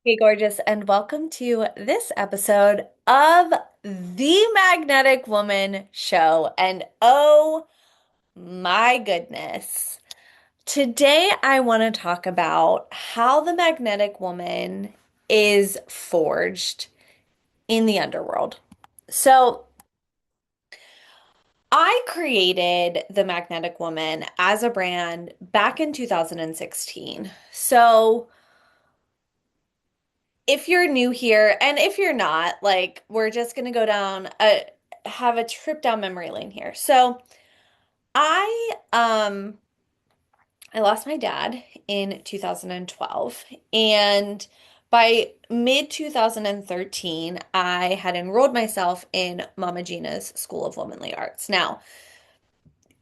Hey, gorgeous, and welcome to this episode of the Magnetic Woman Show. And oh my goodness, today I want to talk about how the magnetic woman is forged in the underworld. So, I created the Magnetic Woman as a brand back in 2016. So, if you're new here and if you're not, like we're just gonna go down have a trip down memory lane here. So I I lost my dad in 2012 and by mid 2013 I had enrolled myself in Mama Gina's School of Womanly Arts. Now,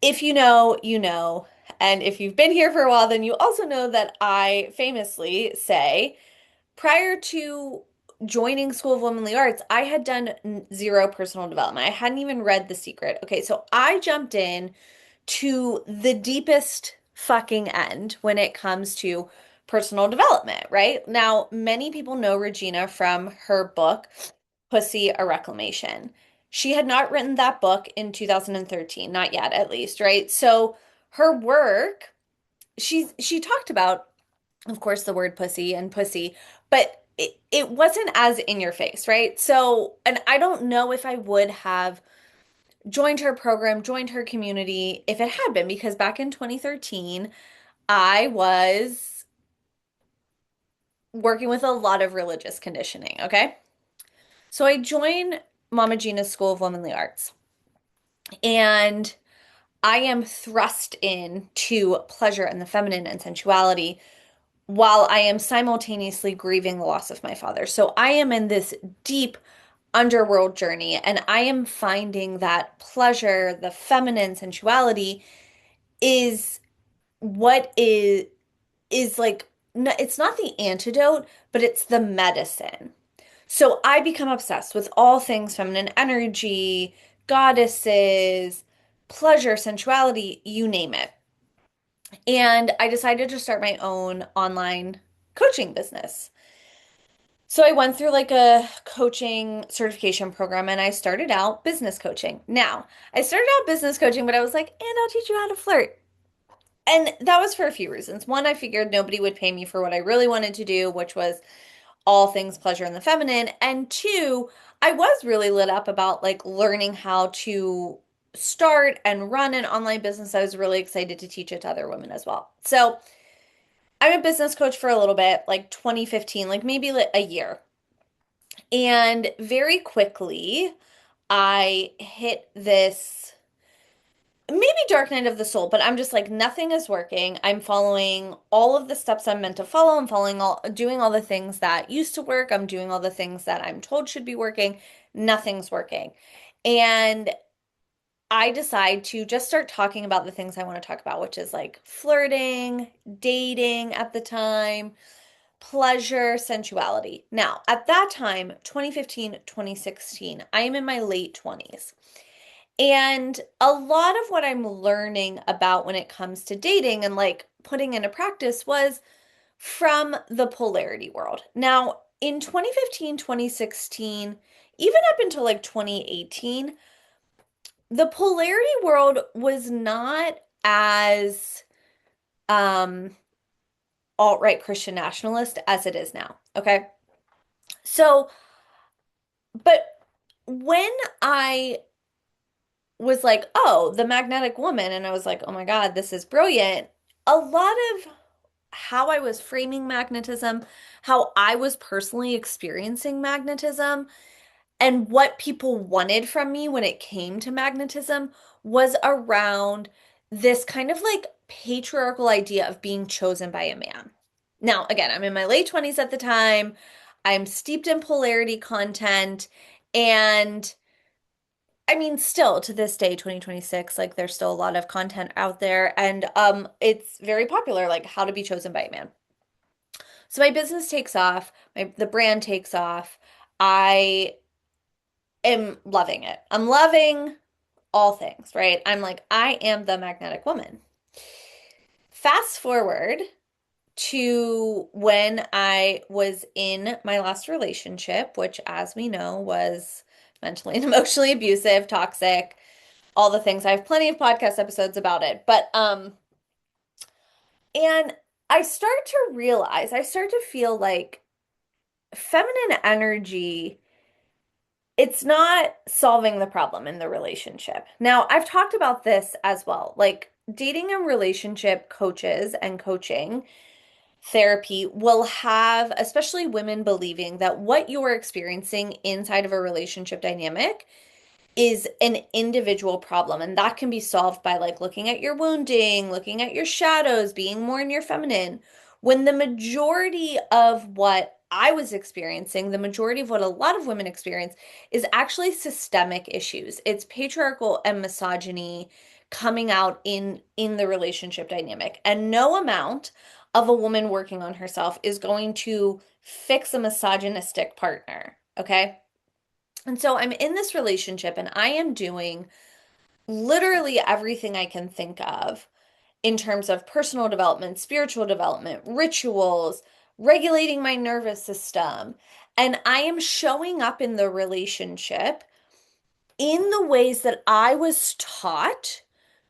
if you know, you know, and if you've been here for a while, then you also know that I famously say prior to joining School of Womanly Arts, I had done zero personal development. I hadn't even read The Secret. Okay, so I jumped in to the deepest fucking end when it comes to personal development, right? Now, many people know Regina from her book, Pussy, a Reclamation. She had not written that book in 2013, not yet at least, right? So her work, she talked about, of course, the word pussy and pussy, but it wasn't as in your face, right? So, and I don't know if I would have joined her program, joined her community if it had been, because back in 2013, I was working with a lot of religious conditioning, okay? So I joined Mama Gina's School of Womanly Arts, and I am thrust into pleasure and the feminine and sensuality while I am simultaneously grieving the loss of my father. So I am in this deep underworld journey and I am finding that pleasure, the feminine sensuality is what is like it's not the antidote, but it's the medicine. So I become obsessed with all things feminine energy, goddesses, pleasure, sensuality, you name it. And I decided to start my own online coaching business. So I went through like a coaching certification program and I started out business coaching. Now, I started out business coaching, but I was like, and I'll teach you how to flirt. And that was for a few reasons. One, I figured nobody would pay me for what I really wanted to do, which was all things pleasure in the feminine. And two, I was really lit up about like learning how to start and run an online business. I was really excited to teach it to other women as well. So I'm a business coach for a little bit, like 2015, like maybe like a year. And very quickly, I hit this maybe dark night of the soul, but I'm just like, nothing is working. I'm following all of the steps I'm meant to follow. I'm following doing all the things that used to work. I'm doing all the things that I'm told should be working. Nothing's working. And I decide to just start talking about the things I want to talk about, which is like flirting, dating at the time, pleasure, sensuality. Now, at that time, 2015, 2016, I am in my late 20s. And a lot of what I'm learning about when it comes to dating and like putting into practice was from the polarity world. Now, in 2015, 2016, even up until like 2018, the polarity world was not as um alt-right Christian nationalist as it is now. Okay. So, but when I was like, oh, the magnetic woman, and I was like, oh my God, this is brilliant. A lot of how I was framing magnetism, how I was personally experiencing magnetism, and what people wanted from me when it came to magnetism was around this kind of like patriarchal idea of being chosen by a man. Now, again, I'm in my late 20s at the time. I'm steeped in polarity content. And I mean, still to this day, 2026, like there's still a lot of content out there. And it's very popular, like how to be chosen by a man. So my business takes off, the brand takes off. I am loving it. I'm loving all things, right? I'm like, I am the magnetic woman. Fast forward to when I was in my last relationship, which, as we know, was mentally and emotionally abusive, toxic, all the things. I have plenty of podcast episodes about it. And I start to realize, I start to feel like feminine energy, it's not solving the problem in the relationship. Now, I've talked about this as well, like dating and relationship coaches and coaching therapy will have, especially women, believing that what you're experiencing inside of a relationship dynamic is an individual problem. And that can be solved by like looking at your wounding, looking at your shadows, being more in your feminine. When the majority of what I was experiencing, the majority of what a lot of women experience is actually systemic issues. It's patriarchal and misogyny coming out in the relationship dynamic. And no amount of a woman working on herself is going to fix a misogynistic partner, okay? And so I'm in this relationship and I am doing literally everything I can think of in terms of personal development, spiritual development, rituals, regulating my nervous system. And I am showing up in the relationship in the ways that I was taught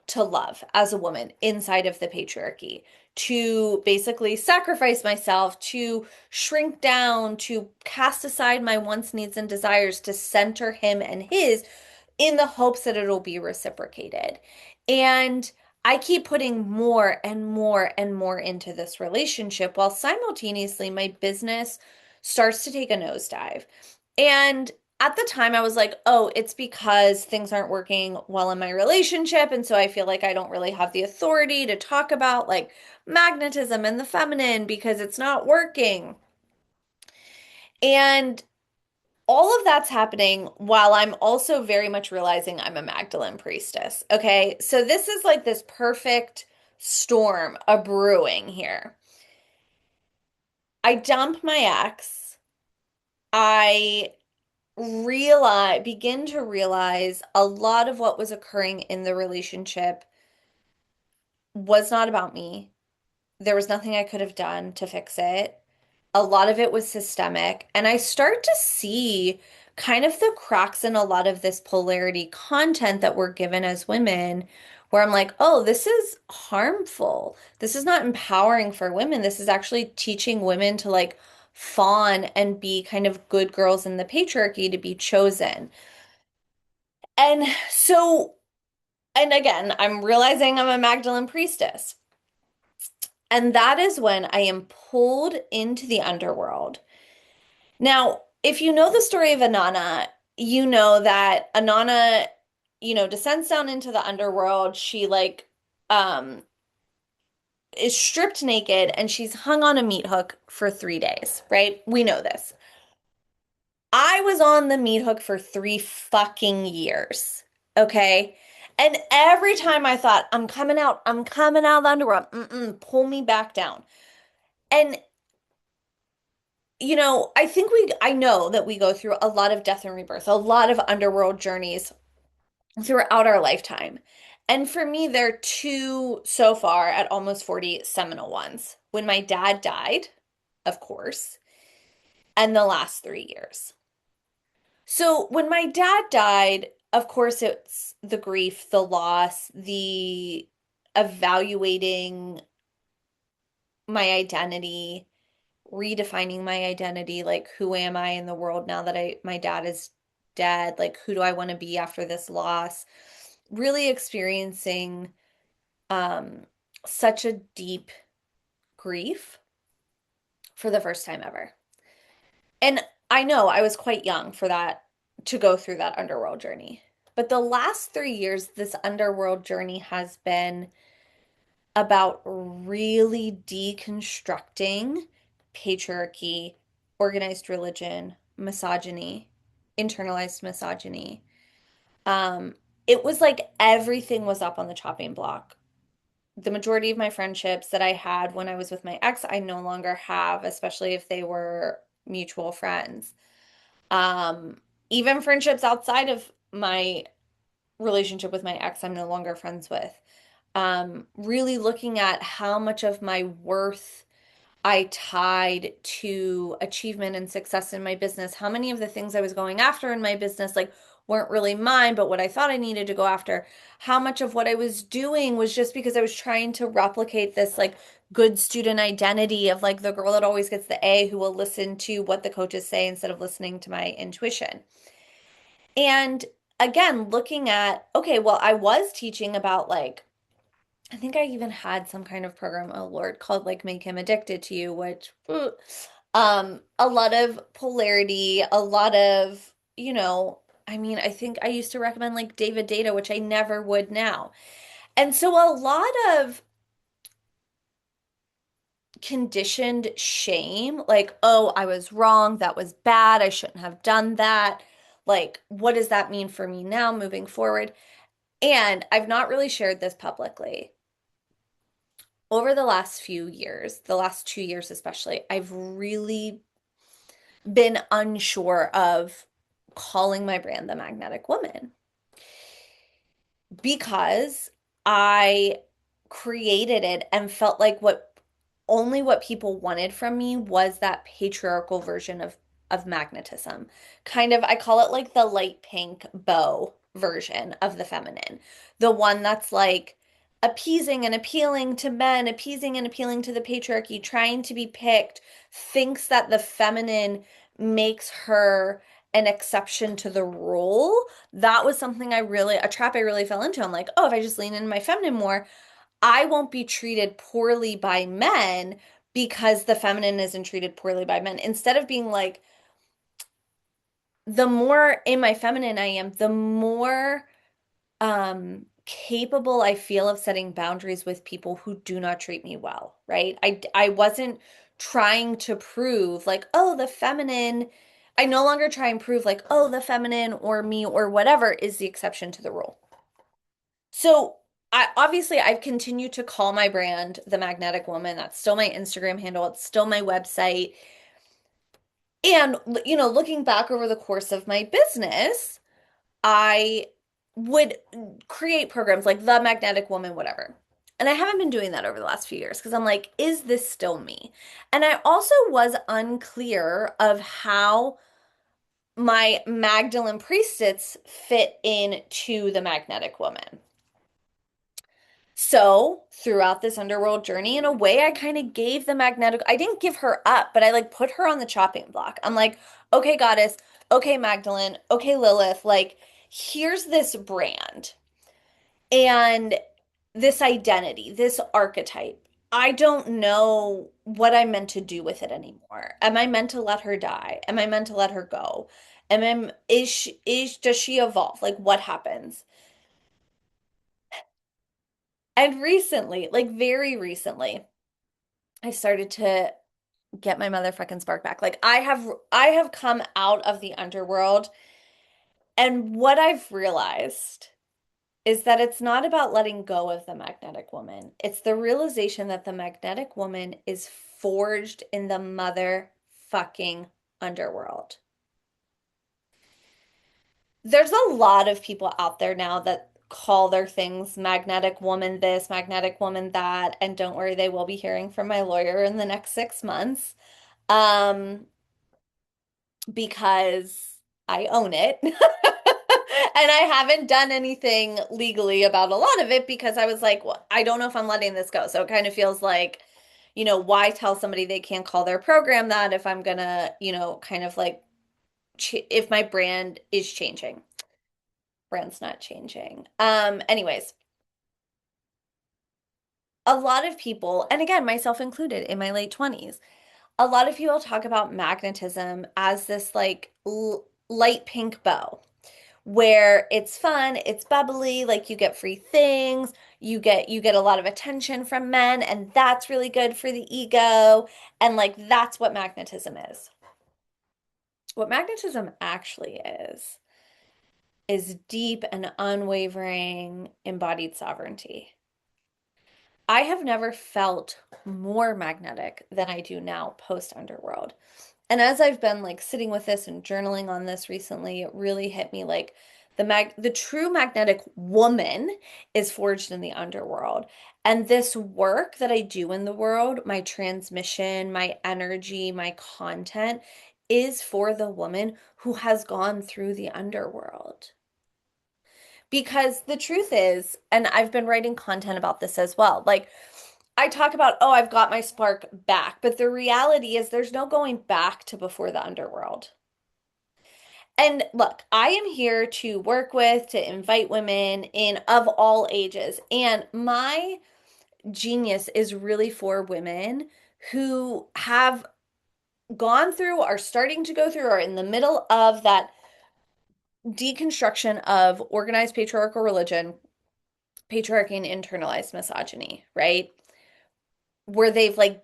to love as a woman inside of the patriarchy, to basically sacrifice myself, to shrink down, to cast aside my wants, needs, and desires, to center him and his in the hopes that it'll be reciprocated. And I keep putting more and more and more into this relationship while simultaneously my business starts to take a nosedive. And at the time, I was like, oh, it's because things aren't working well in my relationship. And so I feel like I don't really have the authority to talk about like magnetism and the feminine because it's not working. And all of that's happening while I'm also very much realizing I'm a Magdalene priestess. Okay. So this is like this perfect storm a brewing here. I dump my ex. I begin to realize a lot of what was occurring in the relationship was not about me. There was nothing I could have done to fix it. A lot of it was systemic. And I start to see kind of the cracks in a lot of this polarity content that we're given as women, where I'm like, oh, this is harmful. This is not empowering for women. This is actually teaching women to like fawn and be kind of good girls in the patriarchy to be chosen. And so, and again, I'm realizing I'm a Magdalene priestess. And that is when I am pulled into the underworld. Now, if you know the story of Anana, you know that Anana, descends down into the underworld. She like is stripped naked and she's hung on a meat hook for 3 days, right? We know this. I was on the meat hook for 3 fucking years. Okay. And every time I thought, I'm coming out of the underworld, pull me back down. And I know that we go through a lot of death and rebirth, a lot of underworld journeys throughout our lifetime. And for me, there are two so far at almost 40 seminal ones. When my dad died, of course, and the last 3 years. So when my dad died, of course, it's the grief, the loss, the evaluating my identity, redefining my identity, like who am I in the world now that my dad is dead? Like who do I want to be after this loss? Really experiencing um such a deep grief for the first time ever. And I know I was quite young for that to go through that underworld journey. But the last 3 years, this underworld journey has been about really deconstructing patriarchy, organized religion, misogyny, internalized misogyny. Um, it was like everything was up on the chopping block. The majority of my friendships that I had when I was with my ex, I no longer have, especially if they were mutual friends. Even friendships outside of my relationship with my ex, I'm no longer friends with. Really looking at how much of my worth I tied to achievement and success in my business. How many of the things I was going after in my business like weren't really mine, but what I thought I needed to go after? How much of what I was doing was just because I was trying to replicate this like good student identity of like the girl that always gets the A who will listen to what the coaches say instead of listening to my intuition. And again, looking at, okay, well, I was teaching about like I think I even had some kind of program, oh Lord, called like Make Him Addicted to You, which a lot of polarity, a lot of, I mean, I think I used to recommend like David Data, which I never would now. And so a lot of conditioned shame, like, oh, I was wrong, that was bad, I shouldn't have done that. Like, what does that mean for me now moving forward? And I've not really shared this publicly over the last few years, the last 2 years especially, I've really been unsure of calling my brand the Magnetic Woman because I created it and felt like what people wanted from me was that patriarchal version of magnetism. Kind of, I call it like the light pink bow version of the feminine. The one that's like appeasing and appealing to men, appeasing and appealing to the patriarchy, trying to be picked, thinks that the feminine makes her an exception to the rule. That was something a trap I really fell into. I'm like, oh, if I just lean into my feminine more, I won't be treated poorly by men because the feminine isn't treated poorly by men. Instead of being like, the more in my feminine I am, the more capable I feel of setting boundaries with people who do not treat me well, right? I wasn't trying to prove like, oh, the feminine, I no longer try and prove like, oh, the feminine or me or whatever is the exception to the rule. So I've continued to call my brand the Magnetic Woman. That's still my Instagram handle. It's still my website. And looking back over the course of my business, I would create programs like the Magnetic Woman, whatever. And I haven't been doing that over the last few years because I'm like, is this still me? And I also was unclear of how my Magdalene priestess fit into the Magnetic Woman. So, throughout this underworld journey, in a way, I kind of gave the magnetic, I didn't give her up, but I like put her on the chopping block. I'm like, okay, goddess, okay, Magdalene, okay, Lilith, like, here's this brand and this identity, this archetype. I don't know what I'm meant to do with it anymore. Am I meant to let her die? Am I meant to let her go? Does she evolve? Like, what happens? And recently, like very recently, I started to get my motherfucking spark back. Like I have come out of the underworld and what I've realized is that it's not about letting go of the magnetic woman. It's the realization that the magnetic woman is forged in the motherfucking underworld. There's a lot of people out there now that call their things magnetic woman this, magnetic woman that, and don't worry, they will be hearing from my lawyer in the next 6 months. Um, because I own it. And I haven't done anything legally about a lot of it because I was like, well, I don't know if I'm letting this go. So it kind of feels like, why tell somebody they can't call their program that if I'm gonna, kind of like if my brand is changing. Brand's not changing. Anyways, a lot of people, and again, myself included in my late 20s, a lot of people talk about magnetism as this like light pink bow where it's fun, it's bubbly, like you get free things, you get a lot of attention from men and that's really good for the ego and like that's what magnetism is. What magnetism actually is deep and unwavering embodied sovereignty. I have never felt more magnetic than I do now post Underworld. And as I've been like sitting with this and journaling on this recently, it really hit me like The true magnetic woman is forged in the underworld. And this work that I do in the world, my transmission, my energy, my content, is for the woman who has gone through the underworld. Because the truth is, and I've been writing content about this as well, like I talk about, oh, I've got my spark back, but the reality is there's no going back to before the underworld. And look, I am here to work with, to invite women in of all ages. And my genius is really for women who have gone through, are starting to go through, or in the middle of that deconstruction of organized patriarchal religion, patriarchy, and internalized misogyny, right? Where they've like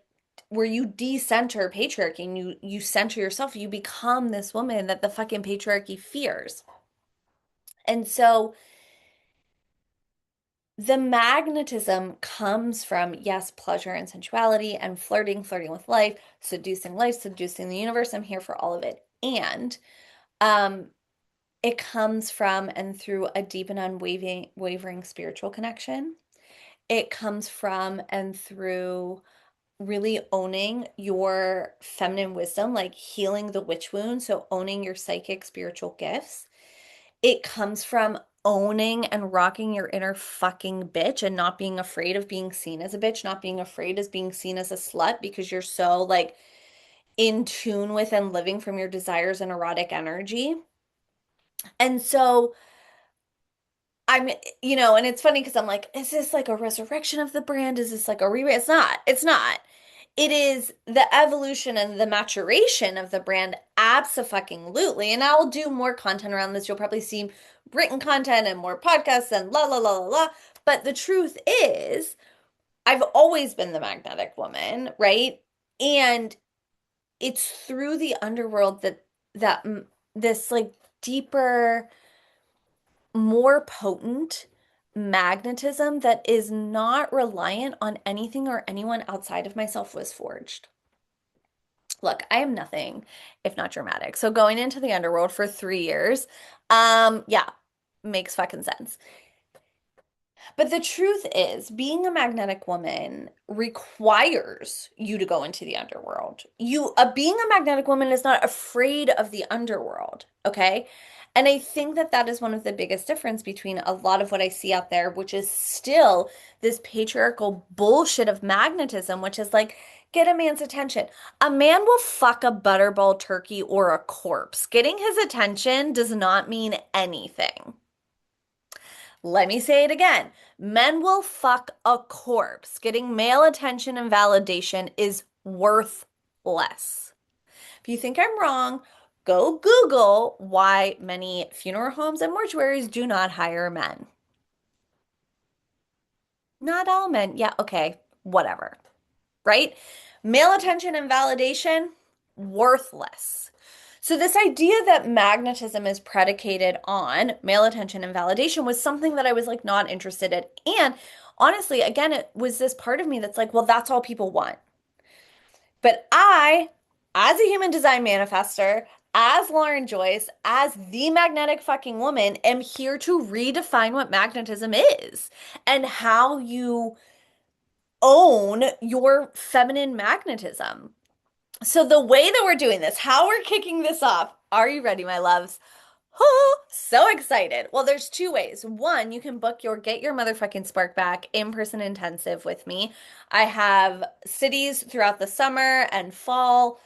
where you decenter patriarchy and you center yourself, you become this woman that the fucking patriarchy fears. And so the magnetism comes from, yes, pleasure and sensuality and flirting with life, seducing the universe. I'm here for all of it. And um, it comes from and through a deep and unwavering spiritual connection. It comes from and through really owning your feminine wisdom, like healing the witch wound. So owning your psychic spiritual gifts. It comes from owning and rocking your inner fucking bitch and not being afraid of being seen as a bitch, not being afraid as being seen as a slut because you're so like in tune with and living from your desires and erotic energy. And so I'm, and it's funny because I'm like, is this like a resurrection of the brand? Is this like a re? It's not. It's not. It is the evolution and the maturation of the brand, abso-fucking-lutely. And I'll do more content around this. You'll probably see written content and more podcasts and la la la la la. But the truth is, I've always been the magnetic woman, right? And it's through the underworld that this like deeper, more potent magnetism that is not reliant on anything or anyone outside of myself was forged. Look, I am nothing if not dramatic. So going into the underworld for 3 years, yeah, makes fucking sense. But the truth is, being a magnetic woman requires you to go into the underworld. Being a magnetic woman is not afraid of the underworld, okay? And I think that that is one of the biggest difference between a lot of what I see out there, which is still this patriarchal bullshit of magnetism, which is like, get a man's attention. A man will fuck a butterball turkey or a corpse. Getting his attention does not mean anything. Let me say it again. Men will fuck a corpse. Getting male attention and validation is worthless. If you think I'm wrong, go Google why many funeral homes and mortuaries do not hire men. Not all men. Yeah, okay, whatever. Right? Male attention and validation, worthless. So, this idea that magnetism is predicated on male attention and validation was something that I was like not interested in. And honestly, again, it was this part of me that's like, well, that's all people want. But I, as a human design manifester, as Lauren Joyce, as the magnetic fucking woman, am here to redefine what magnetism is and how you own your feminine magnetism. So the way that we're doing this, how we're kicking this off, are you ready, my loves? Oh, so excited. Well, there's two ways. One, you can book your Get Your Motherfucking Spark Back in-person intensive with me. I have cities throughout the summer and fall.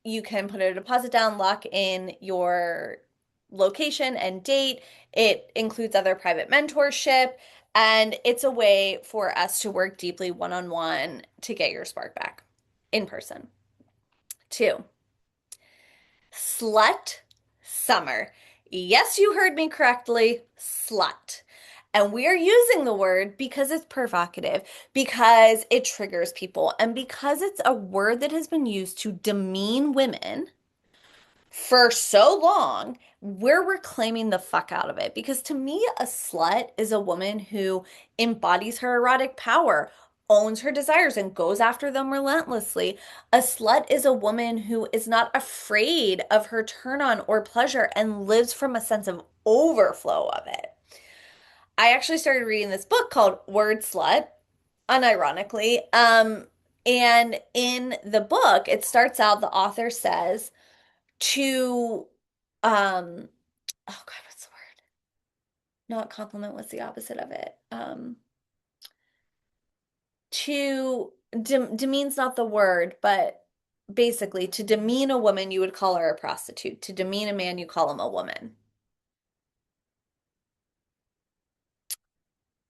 You can put a deposit down, lock in your location and date. It includes other private mentorship, and it's a way for us to work deeply one-on-one to get your spark back in person. Two, slut summer. Yes, you heard me correctly, slut. And we are using the word because it's provocative, because it triggers people, and because it's a word that has been used to demean women for so long. We're reclaiming the fuck out of it because to me, a slut is a woman who embodies her erotic power, owns her desires, and goes after them relentlessly. A slut is a woman who is not afraid of her turn on or pleasure and lives from a sense of overflow of it. I actually started reading this book called Word Slut, unironically. And in the book, it starts out, the author says to, oh God, what's the word? Not compliment, what's the opposite of it? To demean's not the word, but basically to demean a woman, you would call her a prostitute. To demean a man, you call him a woman.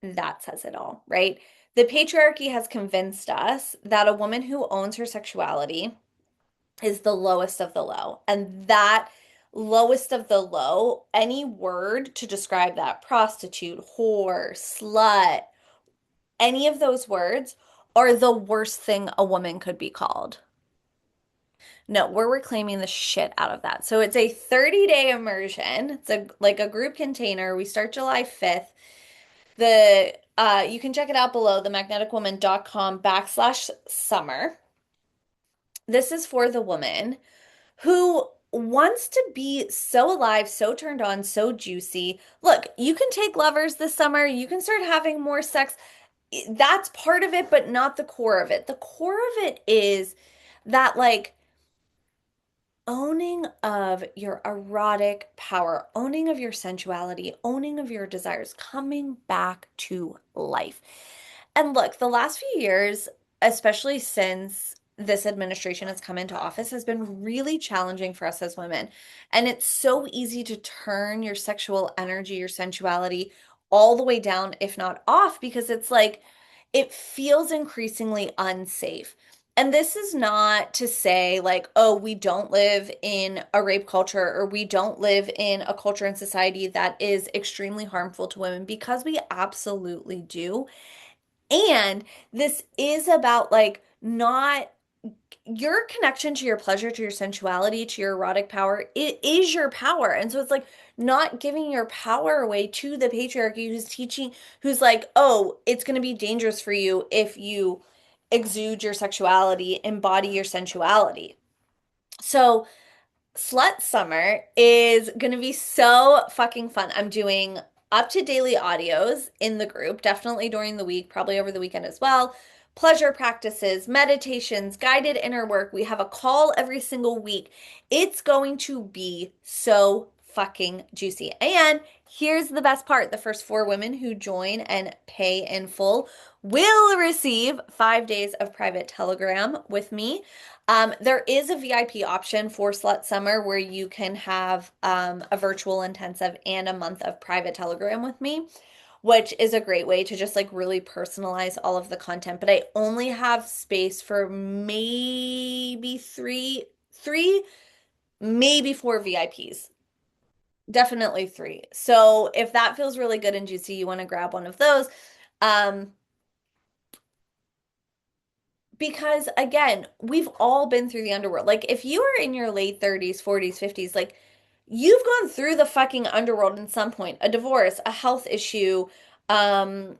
That says it all, right? The patriarchy has convinced us that a woman who owns her sexuality is the lowest of the low. And that lowest of the low, any word to describe that, prostitute, whore, slut, any of those words are the worst thing a woman could be called. No, we're reclaiming the shit out of that. So it's a 30-day immersion. It's like a group container. We start July 5th. The you can check it out below, themagneticwoman.com/summer. This is for the woman who wants to be so alive, so turned on, so juicy. Look, you can take lovers this summer. You can start having more sex. That's part of it, but not the core of it. The core of it is that, like, owning of your erotic power, owning of your sensuality, owning of your desires, coming back to life. And look, the last few years, especially since this administration has come into office, has been really challenging for us as women. And it's so easy to turn your sexual energy, your sensuality all the way down, if not off, because it's like it feels increasingly unsafe. And this is not to say, like, oh, we don't live in a rape culture or we don't live in a culture and society that is extremely harmful to women, because we absolutely do. And this is about, like, not your connection to your pleasure, to your sensuality, to your erotic power. It is your power. And so it's like not giving your power away to the patriarchy who's teaching, who's like, oh, it's going to be dangerous for you if you exude your sexuality, embody your sensuality. So Slut Summer is going to be so fucking fun. I'm doing up to daily audios in the group, definitely during the week, probably over the weekend as well. Pleasure practices, meditations, guided inner work. We have a call every single week. It's going to be so fucking juicy. And here's the best part. The first 4 women who join and pay in full will receive 5 days of private Telegram with me. There is a VIP option for Slut Summer where you can have a virtual intensive and a month of private Telegram with me, which is a great way to just like really personalize all of the content. But I only have space for maybe three, maybe 4 VIPs. Definitely 3. So if that feels really good and juicy, you want to grab one of those. Um, Because again, we've all been through the underworld. Like if you are in your late 30s, 40s, 50s, like you've gone through the fucking underworld at some point. A divorce, a health issue, um,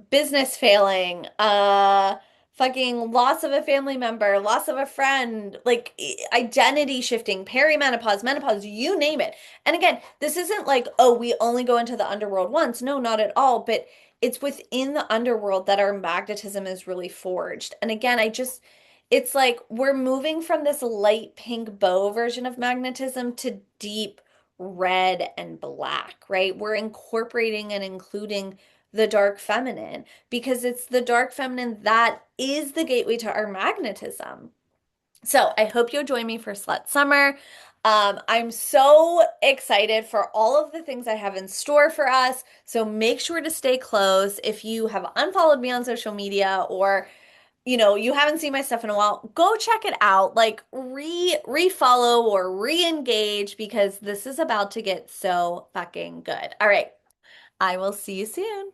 business failing, fucking loss of a family member, loss of a friend, like identity shifting, perimenopause, menopause, you name it. And again, this isn't like, oh, we only go into the underworld once. No, not at all. But it's within the underworld that our magnetism is really forged. And again, it's like we're moving from this light pink bow version of magnetism to deep red and black, right? We're incorporating and including the dark feminine because it's the dark feminine that is the gateway to our magnetism. So I hope you'll join me for Slut Summer. I'm so excited for all of the things I have in store for us. So make sure to stay close. If you have unfollowed me on social media or you haven't seen my stuff in a while, go check it out. Like refollow or re-engage because this is about to get so fucking good. All right. I will see you soon.